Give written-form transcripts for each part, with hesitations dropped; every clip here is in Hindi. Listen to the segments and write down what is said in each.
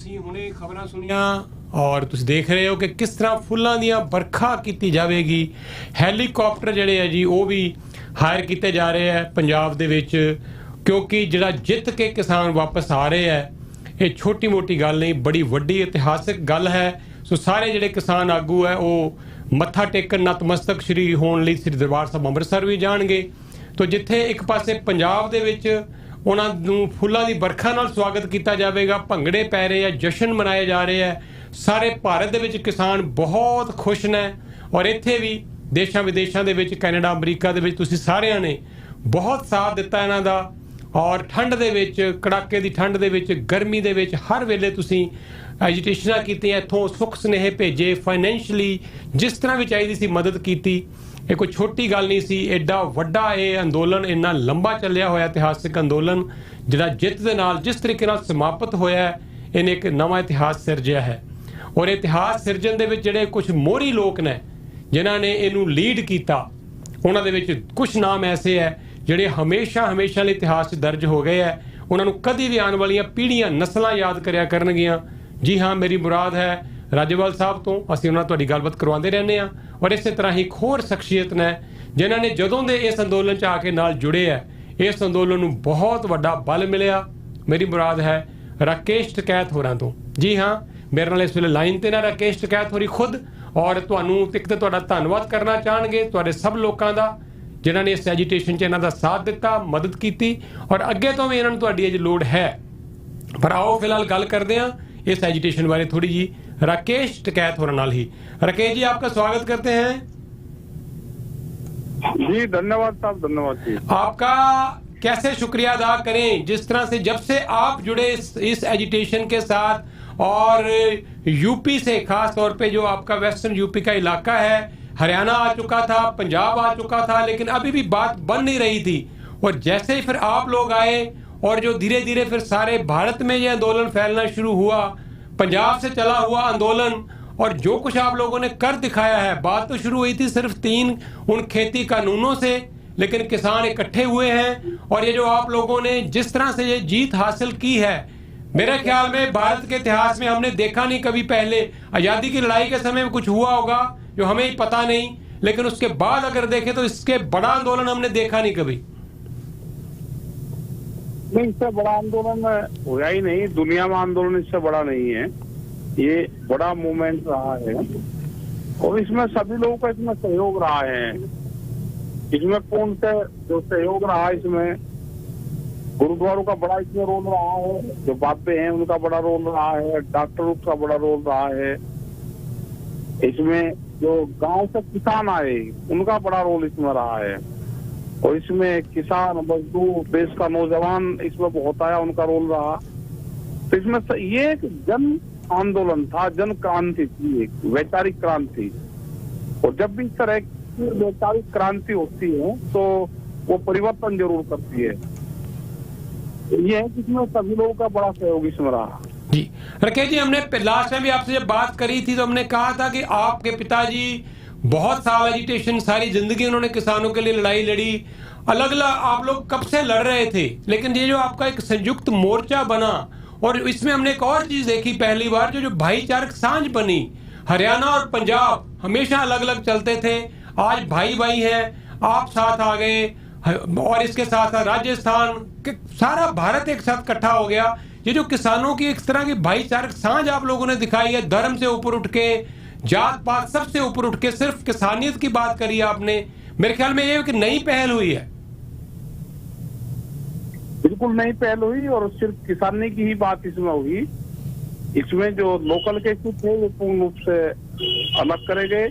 ਅਸੀਂ ਹੁਣੇ ਖਬਰਾਂ ਸੁਣੀਆਂ ਔਰ ਤੁਸੀਂ ਦੇਖ ਰਹੇ ਹੋ ਕਿ ਕਿਸ ਤਰ੍ਹਾਂ ਫੁੱਲਾਂ ਦੀਆਂ ਵਰਖਾ ਕੀਤੀ ਜਾਵੇਗੀ। ਹੈਲੀਕਾਪਟਰ ਜਿਹੜੇ ਹੈ ਜੀ ਉਹ ਵੀ ਹਾਇਰ ਕੀਤੇ ਜਾ ਰਹੇ ਹੈ ਪੰਜਾਬ ਦੇ ਵਿੱਚ, ਕਿਉਂਕਿ ਜਿਹੜਾ ਜਿੱਤ ਕੇ ਕਿਸਾਨ ਵਾਪਸ ਆ ਰਹੇ ਹੈ ਇਹ ਛੋਟੀ ਮੋਟੀ ਗੱਲ ਨਹੀਂ, ਬੜੀ ਵੱਡੀ ਇਤਿਹਾਸਿਕ ਗੱਲ ਹੈ। ਸੋ ਸਾਰੇ ਜਿਹੜੇ ਕਿਸਾਨ ਆਗੂ ਹੈ ਉਹ ਮੱਥਾ ਟੇਕਣ ਨਤਮਸਤਕ ਸ਼੍ਰੀ ਹੋਣ ਲਈ ਸ੍ਰੀ ਦਰਬਾਰ ਸਾਹਿਬ ਅੰਮ੍ਰਿਤਸਰ ਵੀ ਜਾਣਗੇ। ਤੋ ਜਿੱਥੇ ਇੱਕ ਪਾਸੇ ਪੰਜਾਬ ਦੇ ਵਿੱਚ ਉਹਨਾਂ ਨੂੰ ਫੁੱਲਾਂ ਦੀ ਵਰਖਾ ਨਾਲ ਸਵਾਗਤ ਕੀਤਾ ਜਾਵੇਗਾ, ਭੰਗੜੇ ਪੈ ਰਹੇ ਆ, ਜਸ਼ਨ ਮਨਾਏ ਜਾ ਰਹੇ ਆ, ਸਾਰੇ ਭਾਰਤ ਦੇ ਵਿੱਚ ਕਿਸਾਨ ਬਹੁਤ ਖੁਸ਼ ਨੇ। ਔਰ ਇੱਥੇ ਵੀ ਦੇਸ਼ਾਂ ਵਿਦੇਸ਼ਾਂ ਦੇ ਵਿੱਚ, ਕੈਨੇਡਾ ਅਮਰੀਕਾ ਦੇ ਵਿੱਚ ਤੁਸੀਂ ਸਾਰਿਆਂ ਨੇ ਬਹੁਤ ਸਾਥ ਦਿੱਤਾ ਇਹਨਾਂ ਦਾ। ਔਰ ਠੰਡ ਦੇ ਵਿੱਚ, ਕੜਾਕੇ ਦੀ ਠੰਡ ਦੇ ਵਿੱਚ, ਗਰਮੀ ਦੇ ਵਿੱਚ ਹਰ ਵੇਲੇ ਤੁਸੀਂ ਐਜੀਟੇਸ਼ਨਾਂ ਕੀਤੀਆਂ, ਇੱਥੋਂ ਸੁੱਖ ਸੁਨੇਹੇ ਭੇਜੇ, ਫਾਈਨੈਂਸ਼ਲੀ ਜਿਸ ਤਰ੍ਹਾਂ ਵੀ ਚਾਹੀਦੀ ਸੀ ਮਦਦ ਕੀਤੀ। ਇਹ ਕੋਈ ਛੋਟੀ ਗੱਲ ਨਹੀਂ ਸੀ, ਐਡਾ ਵੱਡਾ ਇਹ ਅੰਦੋਲਨ, ਇੰਨਾ ਲੰਬਾ ਚੱਲਿਆ ਹੋਇਆ ਇਤਿਹਾਸਿਕ ਅੰਦੋਲਨ ਜਿਹੜਾ ਜਿੱਤ ਦੇ ਨਾਲ ਜਿਸ ਤਰੀਕੇ ਨਾਲ ਸਮਾਪਤ ਹੋਇਆ, ਇਹਨੇ ਇੱਕ ਨਵਾਂ ਇਤਿਹਾਸ ਸਿਰਜਿਆ ਹੈ। ਔਰ ਇਤਿਹਾਸ ਸਿਰਜਣ ਦੇ ਵਿੱਚ ਜਿਹੜੇ ਕੁਝ ਮੋਹਰੀ ਲੋਕ ਨੇ ਜਿਨ੍ਹਾਂ ਨੇ ਇਹਨੂੰ ਲੀਡ ਕੀਤਾ, ਉਹਨਾਂ ਦੇ ਵਿੱਚ ਕੁਝ ਨਾਮ ਐਸੇ ਹੈ ਜਿਹੜੇ ਹਮੇਸ਼ਾ ਲਈ ਇਤਿਹਾਸ 'ਚ ਦਰਜ ਹੋ ਗਏ ਹੈ। ਉਹਨਾਂ ਨੂੰ ਕਦੀ ਵੀ ਆਉਣ ਵਾਲੀਆਂ ਪੀੜ੍ਹੀਆਂ, ਨਸਲਾਂ ਯਾਦ ਕਰਿਆ ਕਰਨਗੀਆਂ। ਜੀ ਹਾਂ, ਮੇਰੀ ਮੁਰਾਦ ਹੈ ਰਾਜੇਵਾਲ ਸਾਹਿਬ ਤੋਂ, ਅਸੀਂ ਉਹਨਾਂ ਨਾਲ ਤੁਹਾਡੀ ਗੱਲਬਾਤ ਕਰਵਾਉਂਦੇ ਰਹਿੰਦੇ ਹਾਂ। ਔਰ ਇਸੇ ਤਰ੍ਹਾਂ ਹੀ ਇੱਕ ਹੋਰ ਸ਼ਖਸੀਅਤ ਨੇ ਜਿਨ੍ਹਾਂ ਨੇ ਜਦੋਂ ਦੇ ਇਸ ਅੰਦੋਲਨ 'ਚ ਆ ਕੇ ਨਾਲ ਜੁੜੇ ਹੈ, ਇਸ ਅੰਦੋਲਨ ਨੂੰ ਬਹੁਤ ਵੱਡਾ ਬਲ ਮਿਲਿਆ। ਮੇਰੀ ਮੁਰਾਦ ਹੈ ਰਾਕੇਸ਼ ਟਕੈਤ ਹੋਰਾਂ ਤੋਂ। ਜੀ ਹਾਂ, ਮੇਰੇ ਨਾਲ ਇਸ ਵੇਲੇ ਲਾਈਨ 'ਤੇ ਨਾ ਰਾਕੇਸ਼ ਟਕੈਤ ਹੋਰੀ ਖੁਦ, ਔਰ ਤੁਹਾਨੂੰ ਇੱਕ ਤਾਂ ਤੁਹਾਡਾ ਧੰਨਵਾਦ ਕਰਨਾ ਚਾਹਣਗੇ ਤੁਹਾਡੇ ਸਭ ਲੋਕਾਂ ਦਾ ਜਿਨ੍ਹਾਂ ਨੇ ਇਸ ਐਜੀਟੇਸ਼ਨ 'ਚ ਇਹਨਾਂ ਦਾ ਸਾਥ ਦਿੱਤਾ, ਮਦਦ ਕੀਤੀ, ਔਰ ਅੱਗੇ ਤੋਂ ਵੀ ਇਹਨਾਂ ਨੂੰ ਤੁਹਾਡੀ ਅਜੇ ਲੋੜ ਹੈ। ਪਰ ਆਓ ਫਿਲਹਾਲ ਗੱਲ ਕਰਦੇ हैं इस एजिटेशन बारे थोड़ी जी राकेश टिकैत होने नाल ही। राकेश जी, आपका स्वागत करते हैं। जी धन्यवाद साहब, धन्यवाद जी। आपका कैसे शुक्रिया अदा करें जिस तरह से जब से आप जुड़े इस एजिटेशन के साथ, और यूपी से खास तौर पे जो आपका वेस्टर्न यूपी का इलाका है, हरियाणा आ चुका था, पंजाब आ चुका था, लेकिन अभी भी बात बन नहीं रही थी। और जैसे ही फिर आप लोग आए और जो धीरे धीरे फिर सारे भारत में ये आंदोलन फैलना शुरू हुआ, पंजाब से चला हुआ आंदोलन, और जो कुछ आप लोगों ने कर दिखाया है। बात तो शुरू हुई थी सिर्फ 3 उन खेती कानूनों से, लेकिन किसान इकट्ठे हुए हैं और ये जो आप लोगों ने जिस तरह से ये जीत हासिल की है, मेरे ख्याल में भारत के इतिहास में हमने देखा नहीं कभी पहले। आज़ादी की लड़ाई के समय में कुछ हुआ होगा जो हमें ही पता नहीं, लेकिन उसके बाद अगर देखें तो इसके बड़ा आंदोलन हमने देखा नहीं कभी। नहीं, इससे बड़ा आंदोलन हुआ ही नहीं, दुनिया में आंदोलन इससे बड़ा नहीं है। ये बड़ा मूवमेंट रहा है और इसमें सभी लोगों का इसमें सहयोग रहा है। इसमें कौन से जो सहयोग रहा है, इसमें गुरुद्वारों का बड़ा इसमें रोल रहा है, जो बाबे हैं उनका बड़ा रोल रहा है, डॉक्टरों का बड़ा रोल रहा है। इसमें जो गांव से किसान आए उनका बड़ा रोल इसमें रहा है, और इसमें किसान, मजदूर, देश का नौजवान इसमें बहुत आया, उनका रोल रहा। तो इसमें ये एक जन आंदोलन था, जन क्रांति थी, एक वैचारिक क्रांति। और जब भी इस तरह की वैचारिक क्रांति होती है तो वो परिवर्तन जरूर करती है। ये है कि इसमें सभी लोगों का बड़ा सहयोग इसमें रहा। जी राकेश जी, हमने लास्ट टाइम भी आपसे जब बात करी थी तो हमने कहा था कि आपके पिताजी बहुत साल एजिटेशन, सारी जिंदगी उन्होंने किसानों के लिए लड़ाई लड़ी, अलग अलग आप लोग कब से लड़ रहे थे, लेकिन ये जो आपका एक संयुक्त मोर्चा बना, और इसमें हमने एक और चीज देखी पहली बार, जो भाईचारक सांझ बनी। हरियाणा और पंजाब हमेशा अलग अलग चलते थे, आज भाई भाई हैं, आप साथ आ गए, और इसके साथ साथ राजस्थान, सारा भारत एक साथ इकट्ठा हो गया। ये जो किसानों की एक तरह की भाईचारक सांझ आप लोगों ने दिखाई है, धर्म से ऊपर उठ के, जात पात सबसे ऊपर उठ के सिर्फ किसानियत की बात करी आपने, मेरे ख्याल में ये एक नई पहल हुई है। बिल्कुल नई पहल हुई, और सिर्फ किसानी की ही बात इसमें हुई। इसमें जो लोकल के इशू थे वो पूर्ण रूप से अलग करे गए,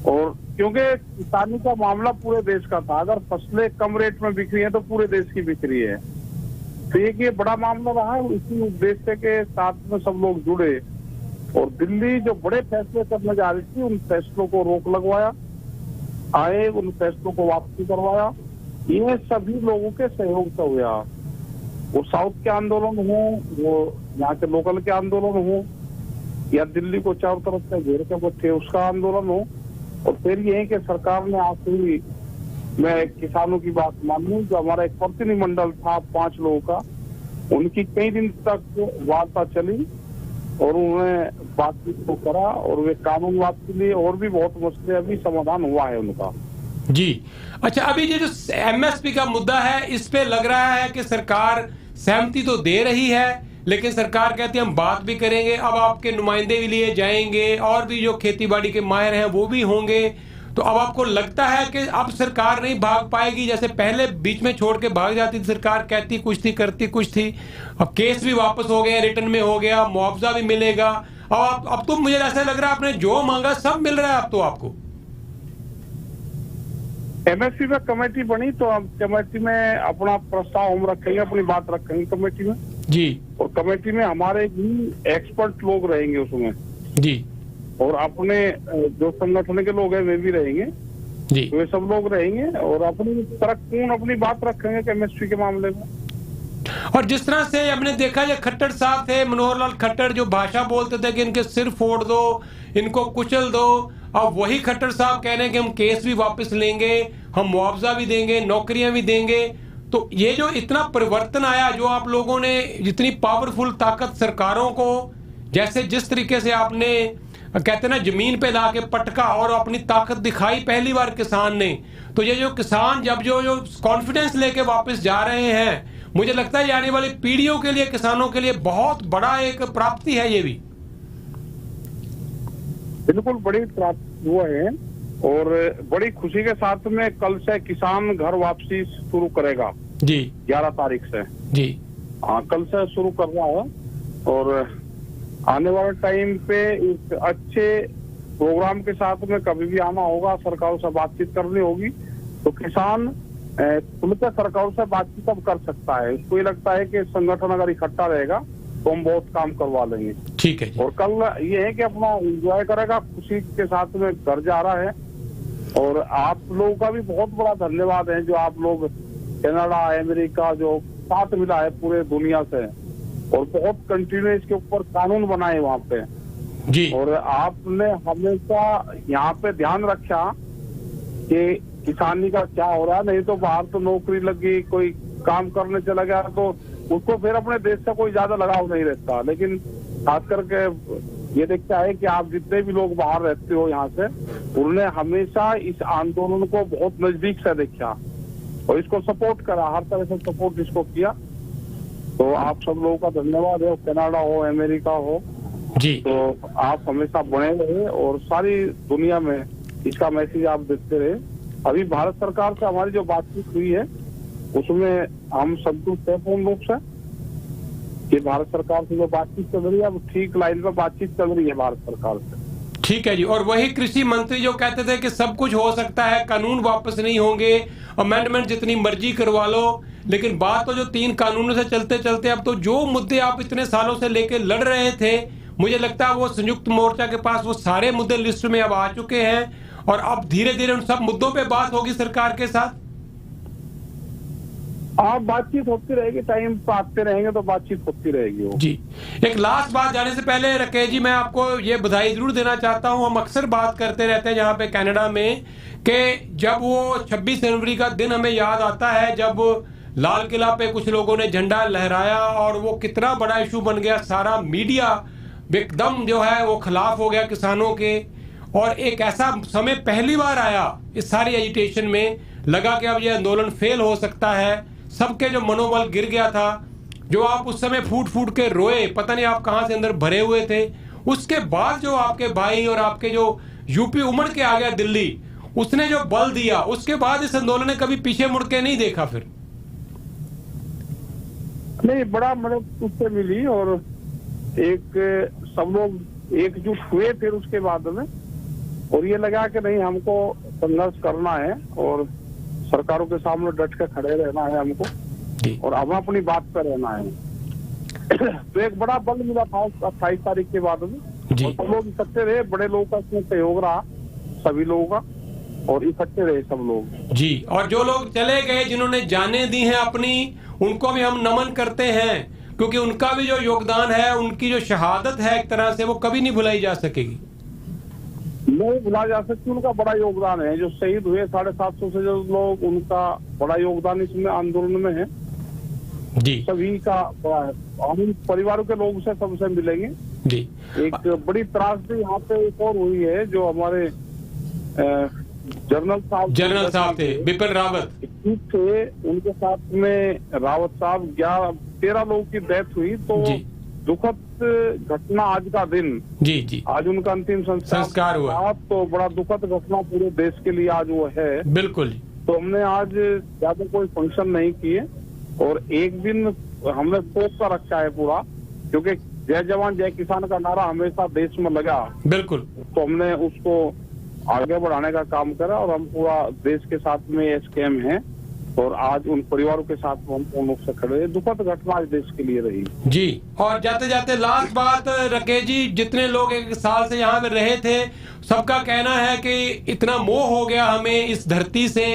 और क्योंकि किसानी का मामला पूरे देश का था, अगर फसलें कम रेट में बिक रही है तो पूरे देश की बिक रही है। तो ये बड़ा मामला रहा है, इसी उद्देश्य के साथ में सब लोग जुड़े, और दिल्ली जो बड़े फैसले करने जा रही थी उन फैसलों को रोक लगवाया, आए उन फैसलों को वापसी करवाया। ये सभी लोगों के सहयोग से हुआ। वो साउथ के आंदोलन हो, वो यहाँ के लोकल के आंदोलन हो, या दिल्ली को चारों तरफ से घेर के बैठे उसका आंदोलन हो, और फिर ये है कि सरकार ने आखिरी मैं किसानों की बात मानूं, जो हमारा एक प्रतिनिधिमंडल था 5 लोगों का, उनकी कई दिन तक वार्ता चली, और उन्होंने बातचीत को करा और वे कानूनवाद के लिए और भी बहुत मसले अभी समाधान हुआ है उनका। जी अच्छा, अभी ये जो एमएसपी का मुद्दा है, इस पे लग रहा है कि सरकार सहमति तो दे रही है, लेकिन सरकार कहती है हम बात भी करेंगे। अब आपके नुमाइंदे भी लिए जाएंगे और भी जो खेती बाड़ी के माहिर हैं वो भी होंगे। तो अब आपको लगता है कि अब सरकार नहीं भाग पाएगी, जैसे पहले बीच में छोड़ के भाग जाती थी सरकार, कहती कुछ थी करती कुछ थी। अब केस भी वापस हो गए, रिटर्न में हो गया, मुआवजा भी मिलेगा। अब तो मुझे ऐसा लग रहा है आपने जो मांगा सब मिल रहा है अब तो आपको। एमएसपी में कमेटी बनी तो हम कमेटी में अपना प्रस्ताव हम रखेंगे, अपनी बात रखेंगे कमेटी में जी। और कमेटी में हमारे भी एक्सपर्ट लोग रहेंगे उसमें जी। और अपने जो संगठन के लोग हैं वे भी रहेंगे जी। वे सब लोग रहेंगे और अपनी तर्कपूर्ण अपनी बात रखेंगे केमिस्ट्री के मामले में। और जिस तरह से हमने देखा ये खट्टर साहब थे, मनोहर लाल खट्टर, जो भाषा बोलते थे कि इनके सिर फोड़ दो, इनको कुचल दो, अब वही खट्टर साहब कह रहे हैं कि हम केस भी वापस लेंगे, हम मुआवजा भी देंगे, नौकरियां भी देंगे। तो ये जो इतना परिवर्तन आया, जो आप लोगों ने जितनी पावरफुल ताकत सरकारों को, जैसे जिस तरीके से आपने कहते ना जमीन पे ला के पटका और अपनी ताकत दिखाई पहली बार किसान ने, तो ये जो किसान जब जो कॉन्फिडेंस लेके वापस जा रहे हैं, मुझे लगता है आने वाली पीढ़ियों के लिए, किसानों के लिए बहुत बड़ा एक प्राप्ति है ये भी। बिल्कुल बड़ी प्राप्ति हुआ है और बड़ी खुशी के साथ में कल से किसान घर वापसी शुरू करेगा जी 11 तारीख से जी। हाँ कल से शुरू कर रहा है और आने वाले टाइम पे इस अच्छे प्रोग्राम के साथ में कभी भी आना होगा, सरकारों से बातचीत करनी होगी तो किसान खुलकर सरकारों से बातचीत अब कर सकता है। इसको ये लगता है कि संगठन अगर इकट्ठा रहेगा तो हम बहुत काम करवा लेंगे। ठीक है जी। और कल ये है कि अपना एंजॉय करेगा, खुशी के साथ में घर जा रहा है। और आप लोगों का भी बहुत बड़ा धन्यवाद है जो आप लोग कनाडा अमेरिका जो साथ मिला है पूरे दुनिया से और बहुत कंटिन्यू इसके ऊपर कानून बनाए वहाँ पे जी। और आपने हमेशा यहाँ पे ध्यान रखा कि किसानी का क्या हो रहा है, नहीं तो बाहर तो नौकरी लगी, कोई काम करने चला गया तो उसको फिर अपने देश से कोई ज्यादा लगाव नहीं रहता। लेकिन खास करके ये देखता है कि आप जितने भी लोग बाहर रहते हो यहाँ से, उन्होंने हमेशा इस आंदोलन को बहुत नजदीक से देखा और इसको सपोर्ट करा, हर तरह से सपोर्ट इसको किया। तो आप सब लोगों का धन्यवाद है, कनाडा हो अमेरिका हो जी। तो आप हमेशा बने रहे और सारी दुनिया में इसका मैसेज आप देते रहे। अभी भारत सरकार से हमारी जो बातचीत हुई है उसमें हम संतुष्ट है पूर्ण रूप से कि भारत सरकार से जो बातचीत चल रही है अब ठीक लाइन पर बातचीत चल रही है भारत सरकार से। ठीक है जी। और वही कृषि मंत्री जो कहते थे कि सब कुछ हो सकता है, कानून वापस नहीं होंगे, अमेंडमेंट जितनी मर्जी करवा लो, लेकिन बात तो जो 3 कानूनों से चलते चलते अब तो जो मुद्दे आप इतने सालों से लेके लड़ रहे थे, मुझे लगता है वो संयुक्त मोर्चा के पास वो सारे मुद्दे लिस्ट में अब आ चुके हैं और अब धीरे धीरे उन सब मुद्दों पे बात होगी सरकार के साथ। आप बातचीत होती रहेगी, टाइम पर आते रहेंगे तो बातचीत होती रहेगी वो। जी। एक लास्ट बात जाने से पहले राकेश जी, मैं आपको ये बधाई जरूर देना चाहता हूं। हम अक्सर बात करते रहते हैं यहाँ पे कनाडा में कि जब वो 26 जनवरी का दिन हमें याद आता है जब लाल किला पे कुछ लोगों ने झंडा लहराया और वो कितना बड़ा इशू बन गया, सारा मीडिया एकदम जो है वो खिलाफ हो गया किसानों के। और एक ऐसा समय पहली बार आया इस सारी एजिटेशन में, लगा कि अब ये आंदोलन फेल हो सकता है, सबके जो मनोबल गिर गया था, जो आप उस समय फूट फूट के रोए, पता नहीं आप कहां से अंदर भरे हुए थे। उसके बाद जो आपके भाई और आपके जो यूपी उमड़ के आ गया दिल्ली, उसने जो बल दिया, उसके बाद इस आंदोलन ने कभी पीछे मुड़ के नहीं देखा। फिर नहीं, बड़ा मदद उससे मिली और एक सब लोग एकजुट हुए फिर उसके बाद में, और ये लगा कि नहीं हमको संघर्ष करना है और सरकारों के सामने डट के खड़े रहना है हमको और हम अपनी बात पर रहना है। तो एक बड़ा बल मिला था 28 तारीख के बाद में और सब लोग इकट्ठे रहे, बड़े लोगों का इसमें सहयोग रहा सभी लोगों का और इकट्ठे रहे सब लोग जी। और जो लोग चले गए, जिन्होंने जाने दी हैं अपनी, उनको भी हम नमन करते हैं क्योंकि उनका भी जो योगदान है, उनकी जो शहादत है एक तरह से, वो कभी नहीं भुलाई जा सकेगी, नहीं भुला जा सकती। उनका बड़ा योगदान है, जो शहीद हुए 750 से जो लोग, उनका बड़ा योगदान इसमें आंदोलन में है जी। सभी का बड़ा है। हम परिवारों के लोगों से सबसे मिलेंगे जी। एक बड़ी त्रासदी यहाँ पे एक और हुई है, जो हमारे जनरल साहब थे बिपिन रावत थे, उनके साथ में रावत साहब 13 लोगों की डेथ हुई। तो जी। दुखद घटना आज का दिन, जी जी, आज उनका अंतिम संस्कार हुआ। तो बड़ा दुखद घटना पूरे देश के लिए आज वो है। बिल्कुल। तो हमने आज ज्यादा कोई फंक्शन नहीं किए और एक दिन हमने शोक का रखा है पूरा, क्योंकि जय जवान जय किसान का नारा हमेशा देश में लगा। बिल्कुल। तो हमने उसको आगे बढ़ाने का काम करा और हम पूरा देश के साथ में एसकेएम हैं और आज उन परिवारों के साथ हम पूर्ण रूप से खड़े हैं। दुखद घटना आज देश के लिए रही जी। और जाते जाते लास्ट बात राकेश जी, जितने लोग एक साल से यहाँ पे रहे थे, सबका कहना है कि इतना मोह हो गया हमें इस धरती से,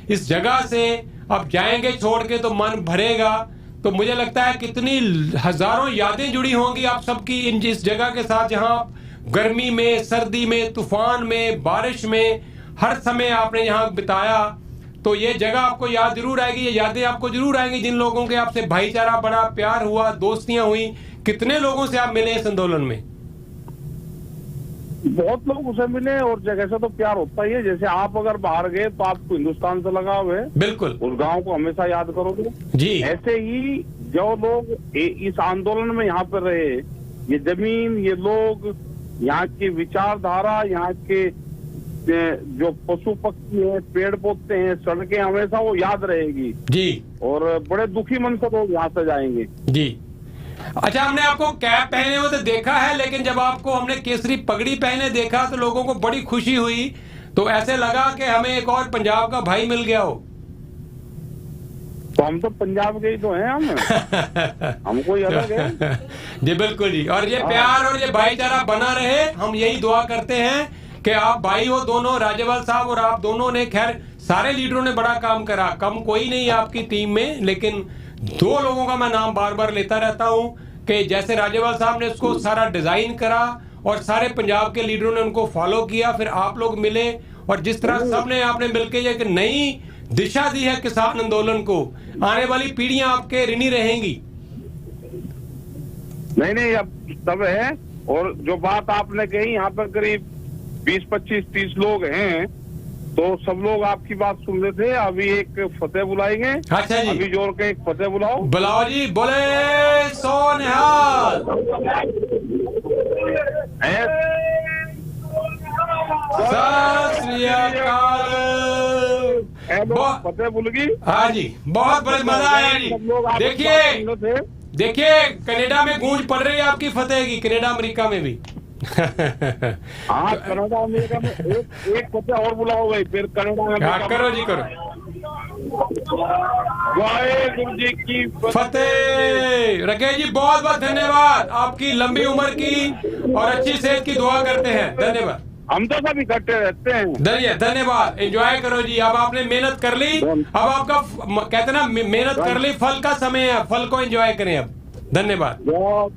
इस जगह से, अब जाएंगे छोड़ के तो मन भरेगा। तो मुझे लगता है कितनी हजारों यादें जुड़ी होंगी आप सबकी इस जगह के साथ, जहाँ गर्मी में, सर्दी में, तूफान में, बारिश में, हर समय आपने यहाँ बिताया। तो ये जगह आपको याद जरूर आएगी, ये यादें आपको जरूर आएंगी जिन लोगों के आपसे भाईचारा बड़ा, प्यार हुआ, दोस्तियां हुई। कितने लोगों से आप मिले इस आंदोलन में? बहुत लोग उसे मिले और जगह से तो प्यार होता ही है। जैसे आप अगर बाहर गए तो आपको हिंदुस्तान से लगाव है, बिल्कुल, उस गांव को हमेशा याद करोगे जी। ऐसे ही जो लोग इस आंदोलन में यहाँ पर रहे, ये जमीन, ये लोग, यहाँ की विचारधारा, यहाँ के जो पशु पक्षी हैं, पेड़ पौधे हैं, सड़कें, हमेशा वो याद रहेगी जी। और बड़े दुखी मन से लोग यहाँ से जाएंगे जी। अच्छा, हमने आपको कैप पहने हुए तो देखा है, लेकिन जब आपको हमने केसरी पगड़ी पहने देखा तो लोगों को बड़ी खुशी हुई। तो ऐसे लगा कि हमें एक और पंजाब का भाई मिल गया हो। तो हम तो पंजाब के ही तो हैं, हम कोई अलग है जी। बिल्कुल जी। और ये प्यार और ये भाईचारा बना रहे, हम यही दुआ करते हैं कि आप भाई हो दोनों, राज्यपाल साहब और आप दोनों ने, खैर सारे लीडरों ने बड़ा काम करा, कम कोई नहीं आपकी टीम में, लेकिन 2 लोगों का मैं नाम बार बार लेता रहता हूं कि जैसे राज्यपाल साहब ने उसको सारा डिजाइन करा और सारे पंजाब के लीडरों ने उनको फॉलो किया, फिर आप लोग मिले और जिस तरह सबने आपने मिलकर एक नई दिशा दी है किसान आंदोलन को, आने वाली पीढ़ियां आपके ऋणी रहेंगी। नहीं, अब सब है। और जो बात आपने कही, यहाँ पर करीब 20, 25, 30 लोग हैं, तो सब लोग आपकी बात सुन रहे थे। अभी एक फतेह बुलाएंगे। अच्छा जी। अभी जोर के एक फतेह बुलाओ। बुलाओ जी। बोले सो निहाल। सत श्री अकाल। फतेह बुलगी। हाँ जी, बहुत बड़ा मजा आया जी। देखिए कनाडा में गूंज पड़ रही है आपकी फतेह की, कनाडा अमेरिका में भी। हाँ, कनाडा अमेरिका में एक फतेह और बुलाओ भाई, फिर कनाडा में। हाँ, करो जी, करो। वाहेगुरु जी की फतेह। राकेश जी बहुत बहुत धन्यवाद, आपकी लंबी उम्र की और अच्छी सेहत की दुआ करते हैं। धन्यवाद। हम तो सब इकट्ठे रहते हैं। धन्यवाद। एंजॉय करो जी। अब आपने मेहनत कर ली, अब आपका कहते ना मेहनत कर ली, फल का समय है, फल को एंजॉय करें अब। धन्यवाद। बहुत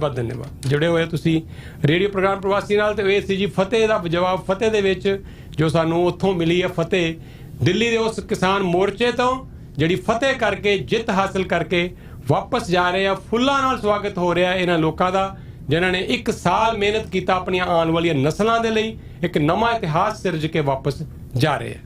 बहुत धन्यवाद। जुड़े ਹੋਏ ਤੁਸੀਂ ਰੇਡੀਓ ਪ੍ਰੋਗਰਾਮ ਪ੍ਰਵਾਸੀ ਨਾਲ। ਤੇ ਇਹ ਸੀ ਜੀ ਫਤਿਹ ਦਾ ਜਵਾਬ। ਫਤਿਹ ਦੇ ਵਿੱਚ ਜੋ ਸਾਨੂੰ ਉੱਥੋਂ ਮਿਲੀ ਹੈ ਫਤਿਹ, ਦਿੱਲੀ ਦੇ ਉਸ ਕਿਸਾਨ ਮੋਰਚੇ ਤੋਂ ਜਿਹੜੀ ਫਤਿਹ ਕਰਕੇ, ਜਿੱਤ ਹਾਸਲ ਕਰਕੇ ਵਾਪਸ ਜਾ ਰਹੇ ਆ। ਫੁੱਲਾਂ ਨਾਲ ਸਵਾਗਤ ਹੋ ਰਿਹਾ ਇਹਨਾਂ ਲੋਕਾਂ ਦਾ ਜਿਨ੍ਹਾਂ ਨੇ 1 ਸਾਲ ਮਿਹਨਤ ਕੀਤਾ ਆਪਣੀਆਂ ਆਉਣ ਵਾਲੀਆਂ ਨਸਲਾਂ ਦੇ ਲਈ, ਇੱਕ ਨਵਾਂ ਇਤਿਹਾਸ ਸਿਰਜ ਕੇ ਵਾਪਸ ਜਾ ਰਹੇ ਆ।